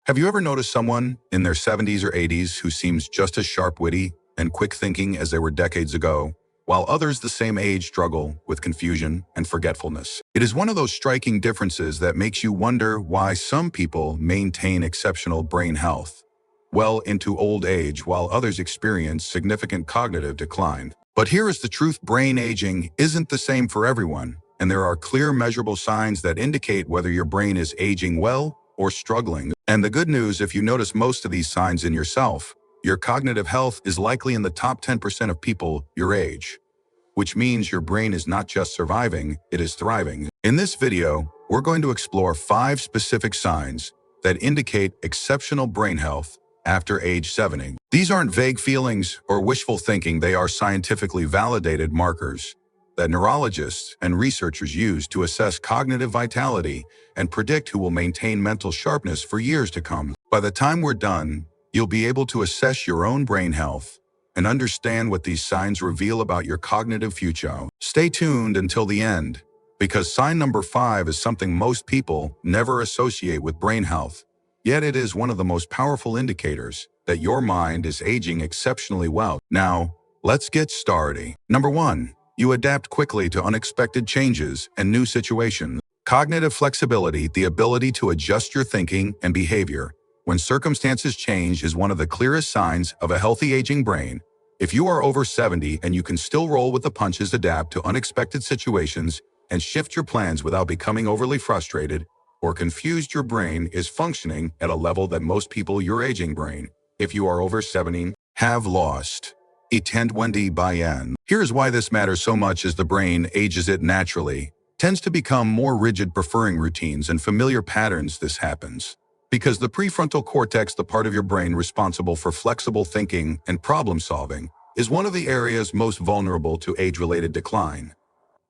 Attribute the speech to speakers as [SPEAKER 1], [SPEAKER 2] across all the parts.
[SPEAKER 1] Have you ever noticed someone in their 70s or 80s who seems just as sharp-witty and quick-thinking as they were decades ago, while others the same age struggle with confusion and forgetfulness? It is one of those striking differences that makes you wonder why some people maintain exceptional brain health well into old age while others experience significant cognitive decline. But here is the truth: brain aging isn't the same for everyone, and there are clear measurable signs that indicate whether your brain is aging well or struggling. And the good news, if you notice most of these signs in yourself, your cognitive health is likely in the top 10% of people your age, which means your brain is not just surviving, it is thriving. In this video, we're going to explore 5 specific signs that indicate exceptional brain health after age 70. These aren't vague feelings or wishful thinking, they are scientifically validated markers that neurologists and researchers use to assess cognitive vitality and predict who will maintain mental sharpness for years to come. By the time we're done, you'll be able to assess your own brain health and understand what these signs reveal about your cognitive future. Stay tuned until the end, because sign number 5 is something most people never associate with brain health, yet it is one of the most powerful indicators that your mind is aging exceptionally well. Now, let's get started. Number 1. You adapt quickly to unexpected changes and new situations. Cognitive flexibility, the ability to adjust your thinking and behavior when circumstances change, is one of the clearest signs of a healthy aging brain. If you are over 70 and you can still roll with the punches, adapt to unexpected situations, and shift your plans without becoming overly frustrated or confused, your brain is functioning at a level that most people your aging brain, if you are over 70, have lost. Attend Wendy Bayan. Here's why this matters so much: as the brain ages, it naturally tends to become more rigid, preferring routines and familiar patterns. This happens because the prefrontal cortex, the part of your brain responsible for flexible thinking and problem solving, is one of the areas most vulnerable to age-related decline.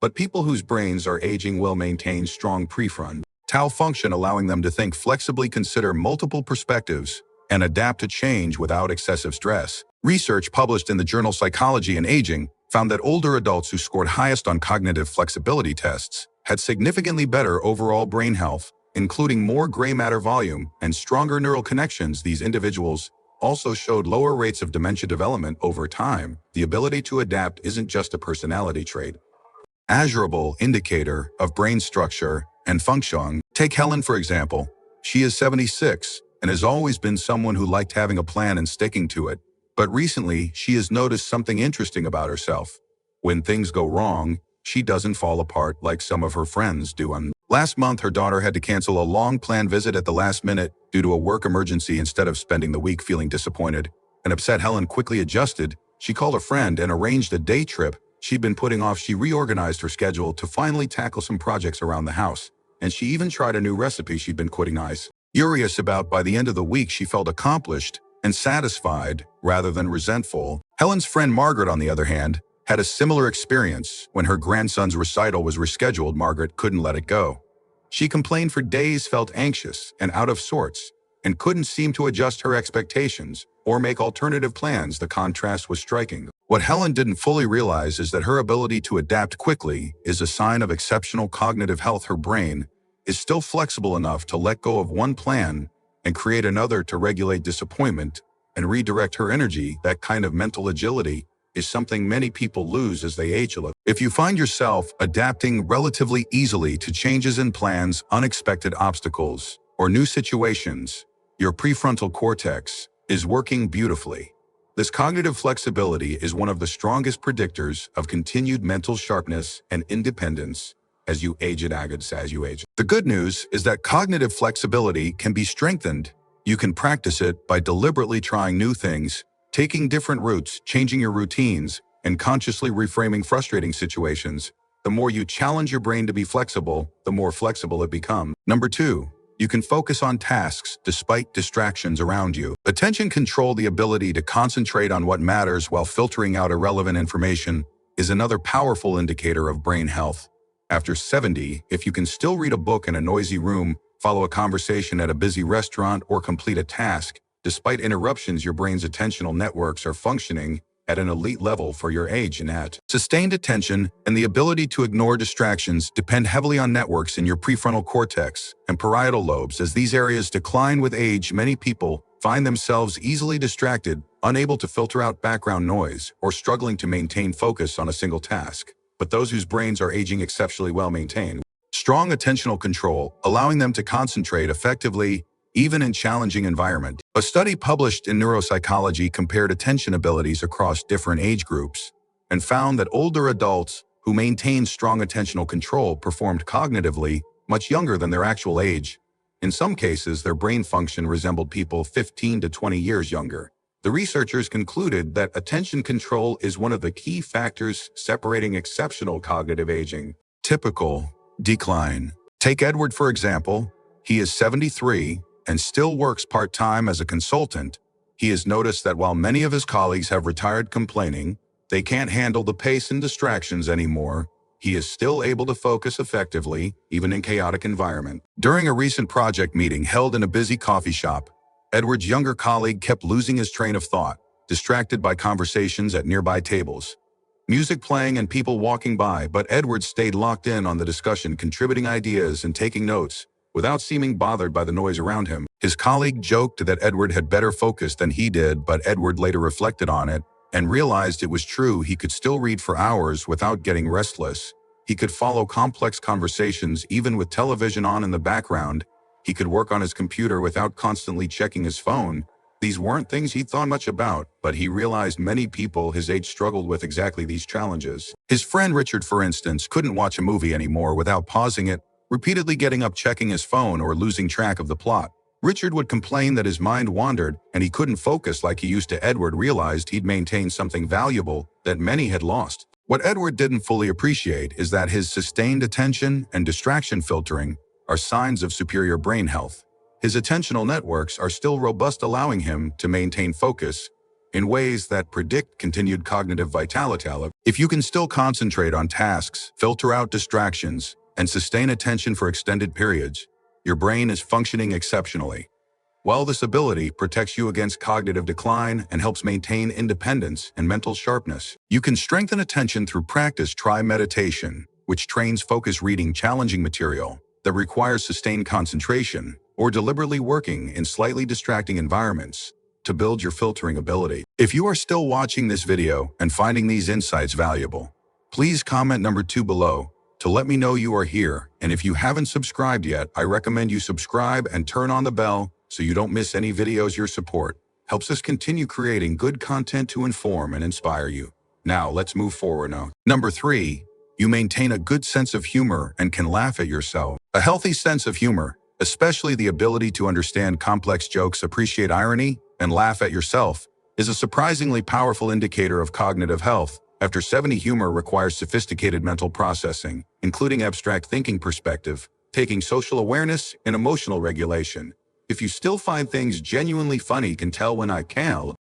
[SPEAKER 1] But people whose brains are aging will maintain strong prefrontal function, allowing them to think flexibly, consider multiple perspectives, and adapt to change without excessive stress. Research published in the journal Psychology and Aging found that older adults who scored highest on cognitive flexibility tests had significantly better overall brain health, including more gray matter volume and stronger neural connections. These individuals also showed lower rates of dementia development over time. The ability to adapt isn't just a personality trait, measurable indicator of brain structure and function. Take Helen, for example. She is 76 and has always been someone who liked having a plan and sticking to it. But recently, she has noticed something interesting about herself. When things go wrong, she doesn't fall apart like some of her friends do. Last month, her daughter had to cancel a long-planned visit at the last minute due to a work emergency. Instead of spending the week feeling disappointed and upset, Helen quickly adjusted. She called a friend and arranged a day trip she'd been putting off. She reorganized her schedule to finally tackle some projects around the house, and she even tried a new recipe she'd been quitting eyes furious about. By the end of the week, she felt accomplished and satisfied rather than resentful. Helen's friend Margaret, on the other hand, had a similar experience. When her grandson's recital was rescheduled, Margaret couldn't let it go. She complained for days, felt anxious and out of sorts, and couldn't seem to adjust her expectations or make alternative plans. The contrast was striking. What Helen didn't fully realize is that her ability to adapt quickly is a sign of exceptional cognitive health. Her brain is still flexible enough to let go of one plan and create another, to regulate disappointment and redirect her energy. That kind of mental agility is something many people lose as they age. If you find yourself adapting relatively easily to changes in plans, unexpected obstacles, or new situations, your prefrontal cortex is working beautifully. This cognitive flexibility is one of the strongest predictors of continued mental sharpness and independence as you age. The good news is that cognitive flexibility can be strengthened. You can practice it by deliberately trying new things, taking different routes, changing your routines, and consciously reframing frustrating situations. The more you challenge your brain to be flexible, the more flexible it becomes. Number 2. You can focus on tasks despite distractions around you. Attention control, the ability to concentrate on what matters while filtering out irrelevant information, is another powerful indicator of brain health. After 70, if you can still read a book in a noisy room, follow a conversation at a busy restaurant, or complete a task despite interruptions, your brain's attentional networks are functioning at an elite level for your age and at. Sustained attention and the ability to ignore distractions depend heavily on networks in your prefrontal cortex and parietal lobes. As these areas decline with age, many people find themselves easily distracted, unable to filter out background noise, or struggling to maintain focus on a single task. But those whose brains are aging exceptionally well maintain strong attentional control, allowing them to concentrate effectively even in challenging environments. A study published in Neuropsychology compared attention abilities across different age groups and found that older adults who maintained strong attentional control performed cognitively much younger than their actual age. In some cases, their brain function resembled people 15 to 20 years younger. The researchers concluded that attention control is one of the key factors separating exceptional cognitive aging. Typical decline. Take Edward, for example. He is 73 and still works part-time as a consultant. He has noticed that while many of his colleagues have retired complaining they can't handle the pace and distractions anymore, he is still able to focus effectively, even in chaotic environment. During a recent project meeting held in a busy coffee shop, Edward's younger colleague kept losing his train of thought, distracted by conversations at nearby tables. Music playing and people walking by, but Edward stayed locked in on the discussion, contributing ideas and taking notes, without seeming bothered by the noise around him. His colleague joked that Edward had better focus than he did, but Edward later reflected on it and realized it was true. He could still read for hours without getting restless. He could follow complex conversations even with television on in the background. He could work on his computer without constantly checking his phone. These weren't things he thought much about, but he realized many people his age struggled with exactly these challenges. His friend Richard, for instance, couldn't watch a movie anymore without pausing it, repeatedly getting up, checking his phone, or losing track of the plot. Richard would complain that his mind wandered and he couldn't focus like he used to. Edward realized he'd maintained something valuable that many had lost. What Edward didn't fully appreciate is that his sustained attention and distraction filtering are signs of superior brain health. His attentional networks are still robust, allowing him to maintain focus in ways that predict continued cognitive vitality. If you can still concentrate on tasks, filter out distractions, and sustain attention for extended periods, your brain is functioning exceptionally. While this ability protects you against cognitive decline and helps maintain independence and mental sharpness, you can strengthen attention through practice. Try meditation, which trains focus, reading challenging material that requires sustained concentration, or deliberately working in slightly distracting environments to build your filtering ability. If you are still watching this video and finding these insights valuable, please comment number 2 below to let me know you are here. And if you haven't subscribed yet, I recommend you subscribe and turn on the bell so you don't miss any videos. Your support helps us continue creating good content to inform and inspire you. Now, let's move forward now. Number 3, you maintain a good sense of humor and can laugh at yourself. A healthy sense of humor, especially the ability to understand complex jokes, appreciate irony, and laugh at yourself, is a surprisingly powerful indicator of cognitive health. After 70, humor requires sophisticated mental processing, including abstract thinking, perspective, taking, social awareness, and emotional regulation. If you still find things genuinely funny, you can tell when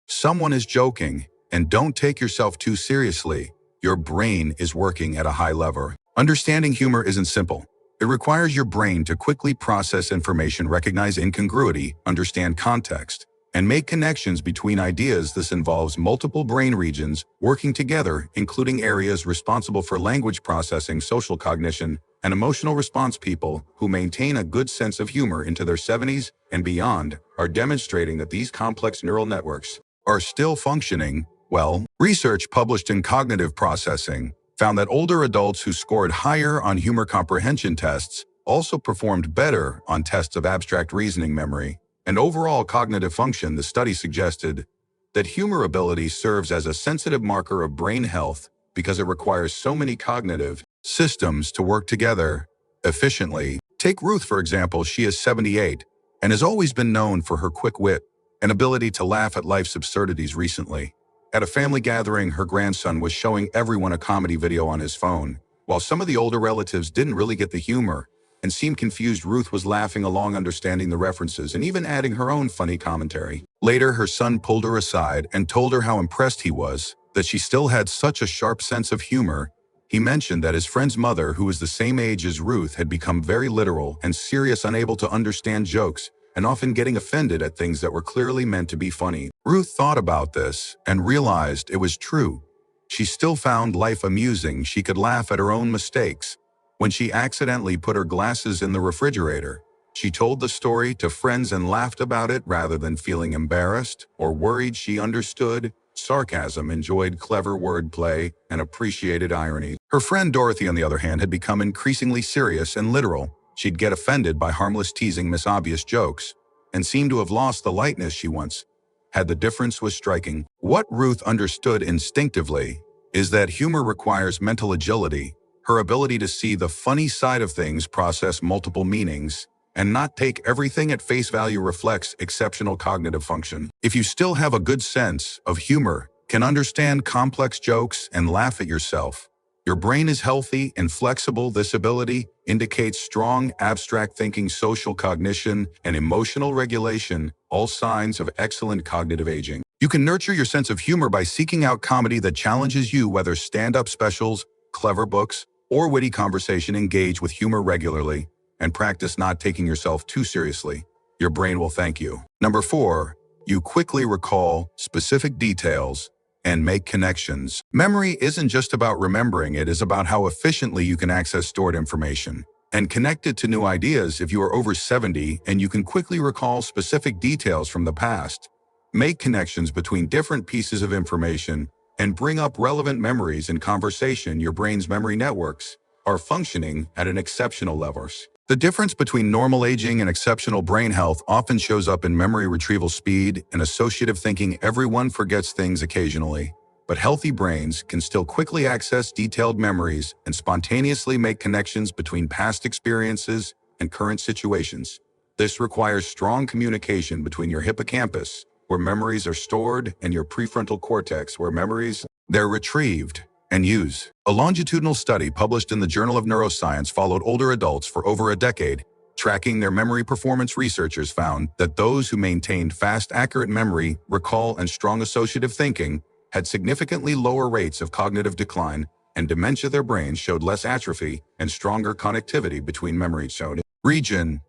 [SPEAKER 1] someone is joking, and don't take yourself too seriously. Your brain is working at a high level. Understanding humor isn't simple. It requires your brain to quickly process information, recognize incongruity, understand context, and make connections between ideas. This involves multiple brain regions working together, including areas responsible for language processing, social cognition, and emotional response. People who maintain a good sense of humor into their 70s and beyond are demonstrating that these complex neural networks are still functioning well. Research published in Cognitive Processing found that older adults who scored higher on humor comprehension tests also performed better on tests of abstract reasoning, memory, and overall cognitive function. The study suggested that humor ability serves as a sensitive marker of brain health because it requires so many cognitive systems to work together efficiently. Take Ruth, for example. She is 78 and has always been known for her quick wit and ability to laugh at life's absurdities. Recently, at a family gathering, her grandson was showing everyone a comedy video on his phone. While some of the older relatives didn't really get the humor and seemed confused, Ruth was laughing along, understanding the references, and even adding her own funny commentary. Later, her son pulled her aside and told her how impressed he was that she still had such a sharp sense of humor. He mentioned that his friend's mother, who was the same age as Ruth, had become very literal and serious, unable to understand jokes and often getting offended at things that were clearly meant to be funny. Ruth thought about this and realized it was true. She still found life amusing. She could laugh at her own mistakes. When she accidentally put her glasses in the refrigerator, she told the story to friends and laughed about it rather than feeling embarrassed or worried. She understood sarcasm, enjoyed clever wordplay, and appreciated irony. Her friend Dorothy, on the other hand, had become increasingly serious and literal. She'd get offended by harmless teasing, miss obvious jokes, and seemed to have lost the lightness she once had. The difference was striking. What Ruth understood instinctively is that humor requires mental agility, her ability to see the funny side of things, process multiple meanings, and not take everything at face value reflects exceptional cognitive function. If you still have a good sense of humor, can understand complex jokes, and laugh at yourself, your brain is healthy and flexible. This ability indicates strong abstract thinking, social cognition, and emotional regulation, all signs of excellent cognitive aging. You can nurture your sense of humor by seeking out comedy that challenges you, whether stand-up specials, clever books, or witty conversation. Engage with humor regularly and practice not taking yourself too seriously. Your brain will thank you. Number 4, you quickly recall specific details and make connections. Memory isn't just about remembering, it is about how efficiently you can access stored information and connect it to new ideas. If you are over 70 and you can quickly recall specific details from the past, make connections between different pieces of information, and bring up relevant memories in conversation, your brain's memory networks are functioning at an exceptional level. The difference between normal aging and exceptional brain health often shows up in memory retrieval speed and associative thinking. Everyone forgets things occasionally, but healthy brains can still quickly access detailed memories and spontaneously make connections between past experiences and current situations. This requires strong communication between your hippocampus, where memories are stored, and your prefrontal cortex, where memories they're retrieved and use. A longitudinal study published in the Journal of Neuroscience followed older adults for over a decade, tracking their memory performance. Researchers found that those who maintained fast, accurate memory, recall, and strong associative thinking had significantly lower rates of cognitive decline and dementia. Their brains showed less atrophy and stronger connectivity between memories. Showed region.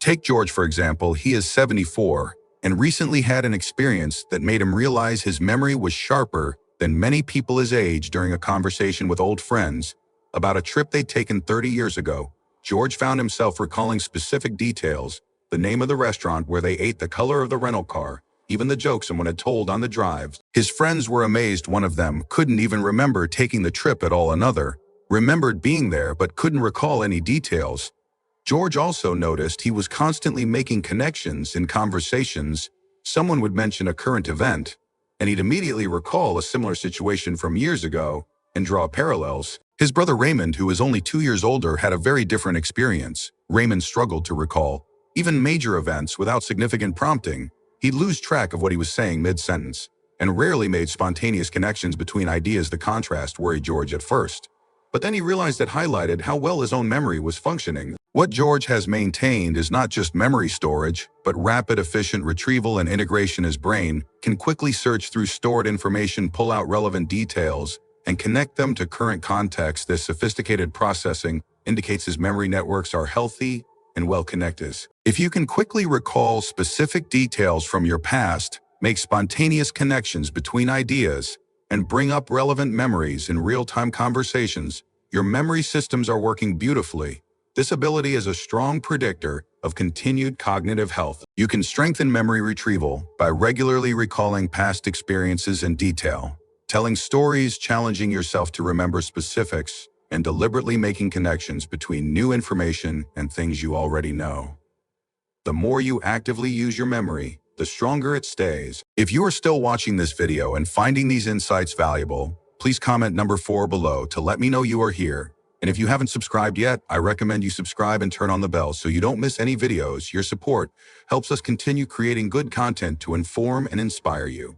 [SPEAKER 1] Take George, for example. He is 74 and recently had an experience that made him realize his memory was sharper than many people his age. During a conversation with old friends about a trip they'd taken 30 years ago, George found himself recalling specific details: the name of the restaurant where they ate, the color of the rental car, even the jokes someone had told on the drive. His friends were amazed. One of them couldn't even remember taking the trip at all. Another remembered being there but couldn't recall any details. George also noticed he was constantly making connections in conversations. Someone would mention a current event, and he'd immediately recall a similar situation from years ago and draw parallels. His brother Raymond, who was only 2 years older, had a very different experience. Raymond struggled to recall even major events without significant prompting. He'd lose track of what he was saying mid-sentence and rarely made spontaneous connections between ideas. The contrast worried George at first, but then he realized it highlighted how well his own memory was functioning. What George has maintained is not just memory storage, but rapid, efficient retrieval and integration. His brain can quickly search through stored information, pull out relevant details, and connect them to current context. This sophisticated processing indicates his memory networks are healthy and well-connected. If you can quickly recall specific details from your past, make spontaneous connections between ideas, and bring up relevant memories in real-time conversations, your memory systems are working beautifully. This ability is a strong predictor of continued cognitive health. You can strengthen memory retrieval by regularly recalling past experiences in detail, telling stories, challenging yourself to remember specifics, and deliberately making connections between new information and things you already know. The more you actively use your memory, the stronger it stays. If you are still watching this video and finding these insights valuable, please comment number 4 below to let me know you are here. And if you haven't subscribed yet, I recommend you subscribe and turn on the bell so you don't miss any videos. Your support helps us continue creating good content to inform and inspire you.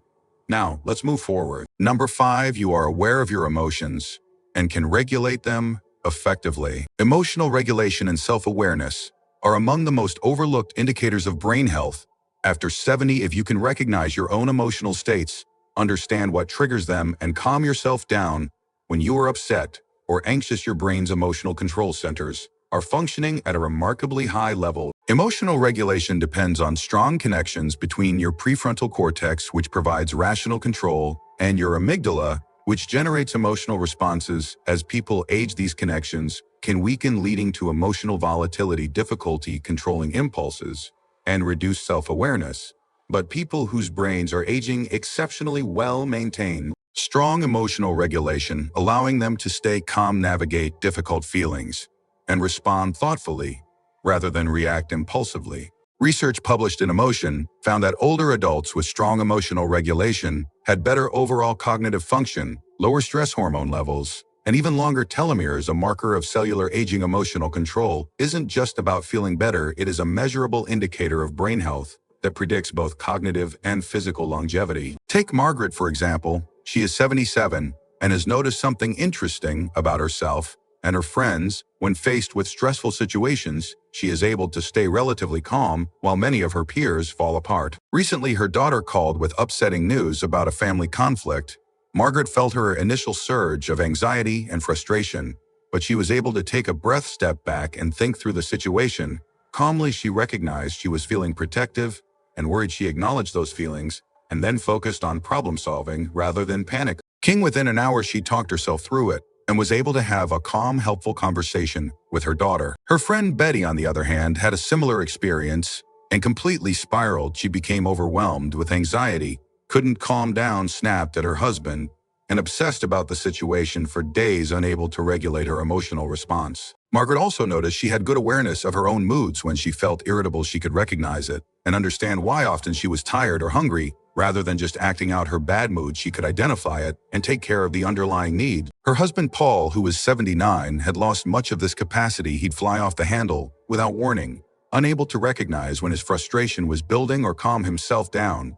[SPEAKER 1] Now, let's move forward. Number 5, you are aware of your emotions and can regulate them effectively. Emotional regulation and self-awareness are among the most overlooked indicators of brain health. After 70, if you can recognize your own emotional states, understand what triggers them, and calm yourself down when you are upset or anxious, your brain's emotional control centers are functioning at a remarkably high level. Emotional regulation depends on strong connections between your prefrontal cortex, which provides rational control, and your amygdala, which generates emotional responses. As people age, these connections can weaken, leading to emotional volatility, difficulty controlling impulses, and reduced self-awareness. But people whose brains are aging exceptionally well maintain strong emotional regulation, allowing them to stay calm, navigate difficult feelings, and respond thoughtfully rather than react impulsively. Research published in Emotion found that older adults with strong emotional regulation had better overall cognitive function, lower stress hormone levels, and even longer telomeres, a marker of cellular aging. Emotional control isn't just about feeling better, it is a measurable indicator of brain health that predicts both cognitive and physical longevity. Take Margaret, for example. She is 77 and has noticed something interesting about herself and her friends. When faced with stressful situations, she is able to stay relatively calm while many of her peers fall apart. Recently, her daughter called with upsetting news about a family conflict. Margaret felt her initial surge of anxiety and frustration, but she was able to take a breath, step back, and think through the situation. Calmly, she recognized she was feeling protective and worried. She acknowledged those feelings and then focused on problem solving rather than panic. Within an hour, she talked herself through it and was able to have a calm, helpful conversation with her daughter. Her friend Betty, on the other hand, had a similar experience and completely spiraled. She became overwhelmed with anxiety, couldn't calm down, snapped at her husband, and obsessed about the situation for days, unable to regulate her emotional response. Margaret also noticed she had good awareness of her own moods. When she felt irritable, she could recognize it and understand why. Often she was tired or hungry. Rather than just acting out her bad mood, she could identify it and take care of the underlying need. Her husband Paul, who was 79, had lost much of this capacity. He'd fly off the handle without warning, unable to recognize when his frustration was building or calm himself down.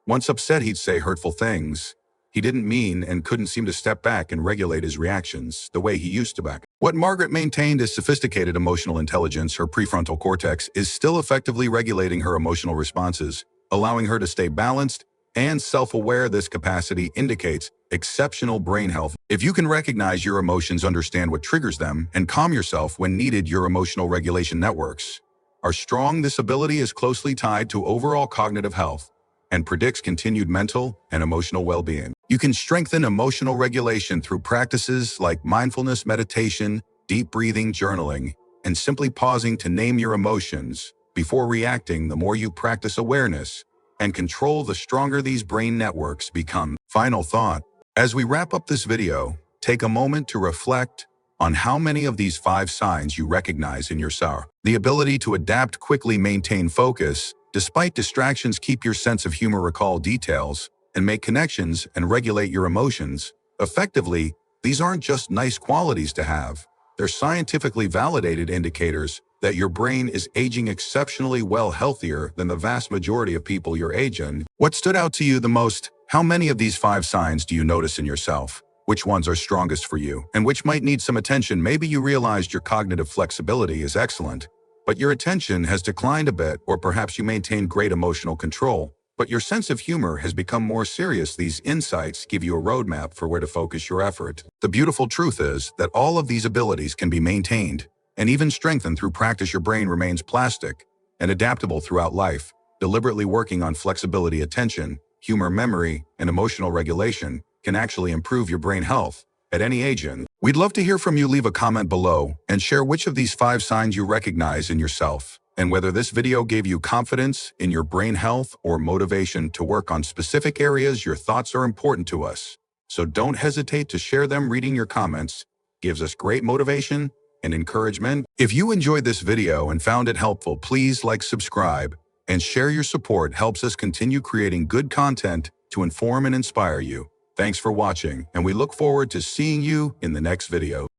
[SPEAKER 1] Once upset, he'd say hurtful things he didn't mean and couldn't seem to step back and regulate his reactions the way he used to back. What Margaret maintained is sophisticated emotional intelligence. Her prefrontal cortex is still effectively regulating her emotional responses, allowing her to stay balanced and self-aware. This capacity indicates exceptional brain health. If you can recognize your emotions, understand what triggers them, and calm yourself when needed, your emotional regulation networks are strong. This ability is closely tied to overall cognitive health and predicts continued mental and emotional well-being. You can strengthen emotional regulation through practices like mindfulness, meditation, deep breathing, journaling, and simply pausing to name your emotions before reacting. The more you practice awareness and control, the stronger these brain networks become. Final thought: as we wrap up this video, take a moment to reflect on how many of these 5 signs you recognize in yourself. The ability to adapt quickly, maintain focus despite distractions, keep your sense of humor, recall details, and make connections and regulate your emotions effectively. These aren't just nice qualities to have. They're scientifically validated indicators that your brain is aging exceptionally well, healthier than the vast majority of people your age. And what stood out to you the most? How many of these 5 signs do you notice in yourself? Which ones are strongest for you, and which might need some attention? Maybe you realized your cognitive flexibility is excellent, but your attention has declined a bit, or perhaps you maintain great emotional control, but your sense of humor has become more serious. These insights give you a roadmap for where to focus your effort. The beautiful truth is that all of these abilities can be maintained and even strengthened through practice. Your brain remains plastic and adaptable throughout life. Deliberately working on flexibility, attention, humor, memory, and emotional regulation can actually improve your brain health at any age. And we'd love to hear from you. Leave a comment below and share which of these 5 signs you recognize in yourself, and whether this video gave you confidence in your brain health or motivation to work on specific areas. Your thoughts are important to us, so don't hesitate to share them. Reading your comments gives us great motivation and encouragement. If you enjoyed this video and found it helpful, please like, subscribe, and share. Your support helps us continue creating good content to inform and inspire you. Thanks for watching, and we look forward to seeing you in the next video.